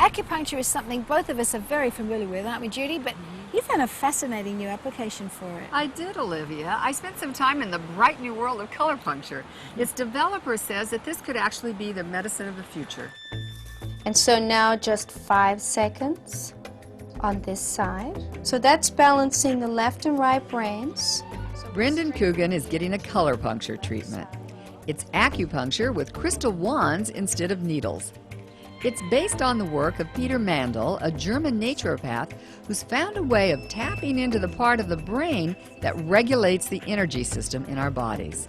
acupuncture is something both of us are very familiar with, aren't we, Judy? But you found a fascinating new application for it. I did, Olivia. I spent some time in the bright new world of color puncture. Its developer says that this could actually be the medicine of the future. And so now just 5 seconds on this side. So that's balancing the left and right brains. Brendan Coogan is getting a color puncture treatment. It's acupuncture with crystal wands instead of needles. It's based on the work of Peter Mandel, a German naturopath who's found a way of tapping into the part of the brain that regulates the energy system in our bodies.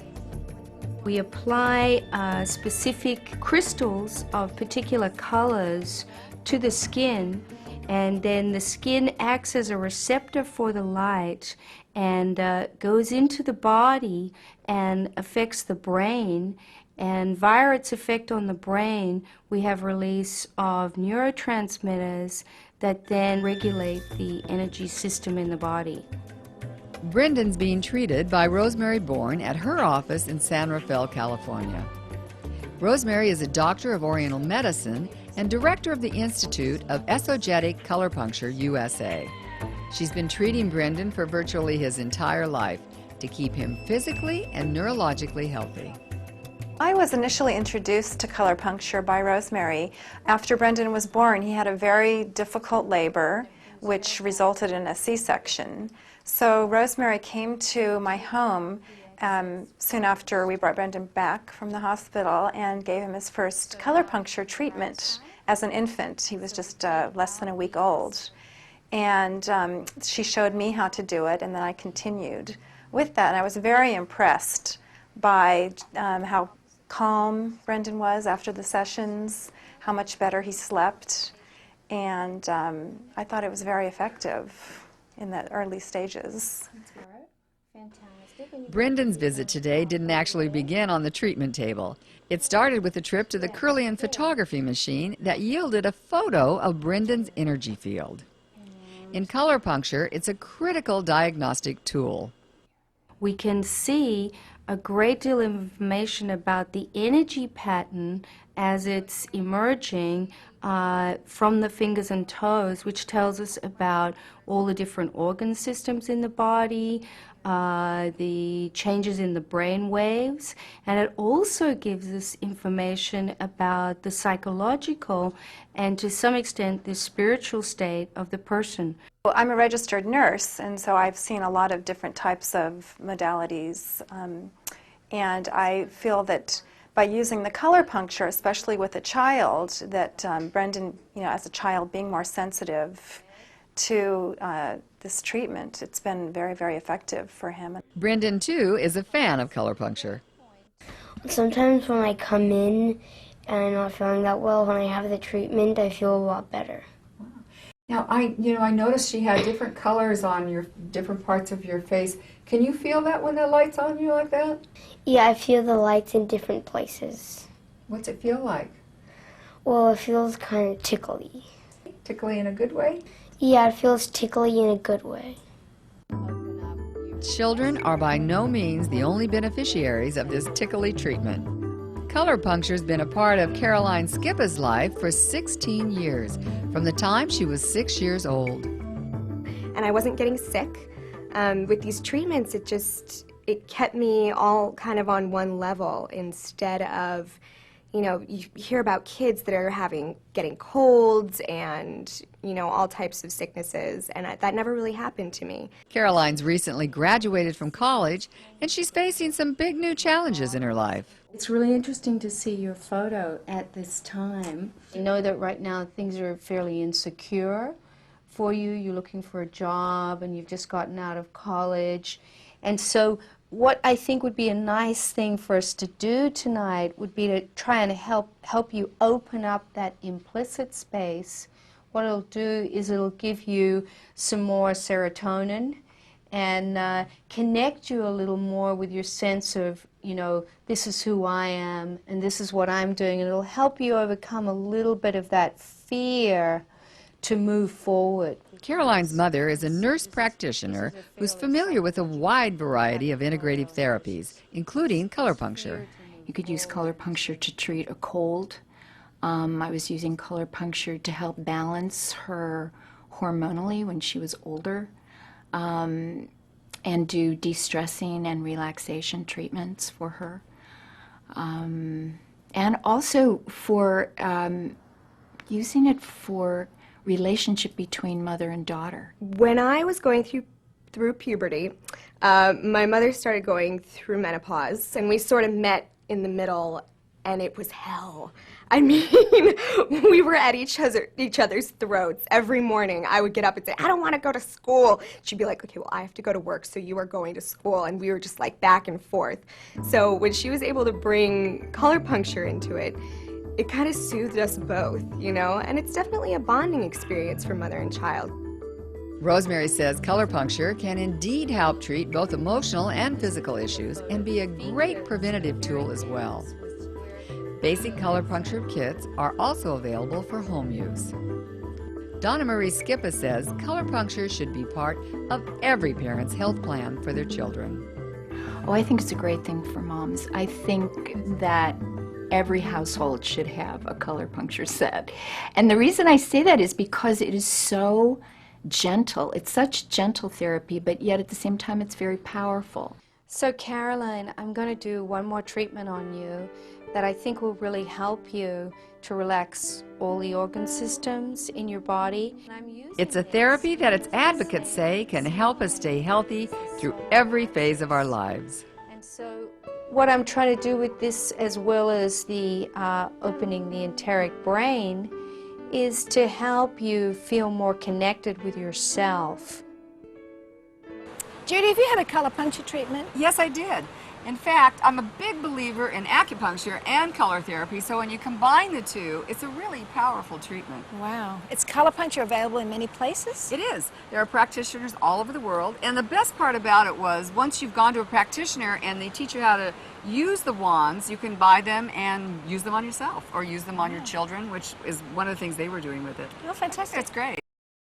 We apply specific crystals of particular colors to the skin, and then the skin acts as a receptor for the light and goes into the body and affects the brain. And via its effect on the brain, we have release of neurotransmitters that then regulate the energy system in the body. Brendan's being treated by Rosemary Bourne at her office in San Rafael, California. Rosemary is a doctor of Oriental medicine and director of the Institute of Esogetics Colorpuncture, USA. She's been treating Brendan for virtually his entire life to keep him physically and neurologically healthy. I was initially introduced to color puncture by Rosemary. After Brendan was born, he had a very difficult labor, which resulted in a C-section. So Rosemary came to my home soon after we brought Brendan back from the hospital and gave him his first color puncture treatment as an infant. He was just less than a week old. And she showed me how to do it, and then I continued with that. And I was very impressed by how calm Brendan was after the sessions, how much better he slept, and I thought it was very effective in the early stages. Brendan's visit today didn't actually begin on the treatment table. It started with a trip to the Kirlian photography machine that yielded a photo of Brendan's energy field. In color puncture, it's a critical diagnostic tool. We can see a great deal of information about the energy pattern as it's emerging from the fingers and toes, which tells us about all the different organ systems in the body, the changes in the brain waves, and it also gives us information about the psychological and to some extent the spiritual state of the person. Well, I'm a registered nurse, and so I've seen a lot of different types of modalities, and I feel that by using the color puncture, especially with a child, that Brendan, as a child, being more sensitive to this treatment, it's been very, very effective for him. Brendan, too, is a fan of color puncture. Sometimes when I come in and I'm not feeling that well, when I have the treatment, I feel a lot better. Now, I noticed she had different colors on your different parts of your face. Can you feel that when the light's on you like that? Yeah, I feel the lights in different places. What's it feel like? Well, it feels kind of tickly. Tickly in a good way? Yeah, it feels tickly in a good way. Children are by no means the only beneficiaries of this tickly treatment. Color puncture's been a part of Caroline Scippa's life for 16 years, from the time she was 6 years old. And I wasn't getting sick. With these treatments, it kept me all kind of on one level instead of, you hear about kids that are getting colds and, all types of sicknesses, and that never really happened to me. Caroline's recently graduated from college, and she's facing some big new challenges in her life. It's really interesting to see your photo at this time. You know that right now things are fairly insecure for you. You're looking for a job and you've just gotten out of college. And so what I think would be a nice thing for us to do tonight would be to try and help you open up that implicit space. What it'll do is it'll give you some more serotonin and connect you a little more with your sense of, this is who I am and this is what I'm doing. And it'll help you overcome a little bit of that fear to move forward. Caroline's mother is a nurse practitioner who's familiar with a wide variety of integrative therapies, including color puncture. You could use color puncture to treat a cold, I was using color puncture to help balance her hormonally when she was older, and do de-stressing and relaxation treatments for her. And also for using it for relationship between mother and daughter. When I was going through puberty, my mother started going through menopause, and we sort of met in the middle, and it was hell. I mean, we were at each other's throats. Every morning I would get up and say, I don't want to go to school. She'd be like, okay, well, I have to go to work, so you are going to school. And we were just like back and forth. So when she was able to bring color puncture into it, it kind of soothed us both, you know? And it's definitely a bonding experience for mother and child. Rosemary says color puncture can indeed help treat both emotional and physical issues and be a great preventative tool as well. Basic color puncture kits are also available for home use. Donna Marie Scippa says color puncture should be part of every parent's health plan for their children. Oh, I think it's a great thing for moms. I think that every household should have a color puncture set. And the reason I say that is because it is so gentle. It's such gentle therapy, but yet at the same time it's very powerful. So Caroline, I'm going to do one more treatment on you that I think will really help you to relax all the organ systems in your body. It's a therapy that its advocates say can help us stay healthy through every phase of our lives. And so what I'm trying to do with this, as well as the opening the enteric brain, is to help you feel more connected with yourself. Judy, have you had a color puncture treatment? Yes, I did. In fact, I'm a big believer in acupuncture and color therapy, so when you combine the two, it's a really powerful treatment. Wow. Is color puncture available in many places? It is. There are practitioners all over the world, and the best part about it was once you've gone to a practitioner and they teach you how to use the wands, you can buy them and use them on yourself or use them on your children, which is one of the things they were doing with it. Oh, fantastic. It's great.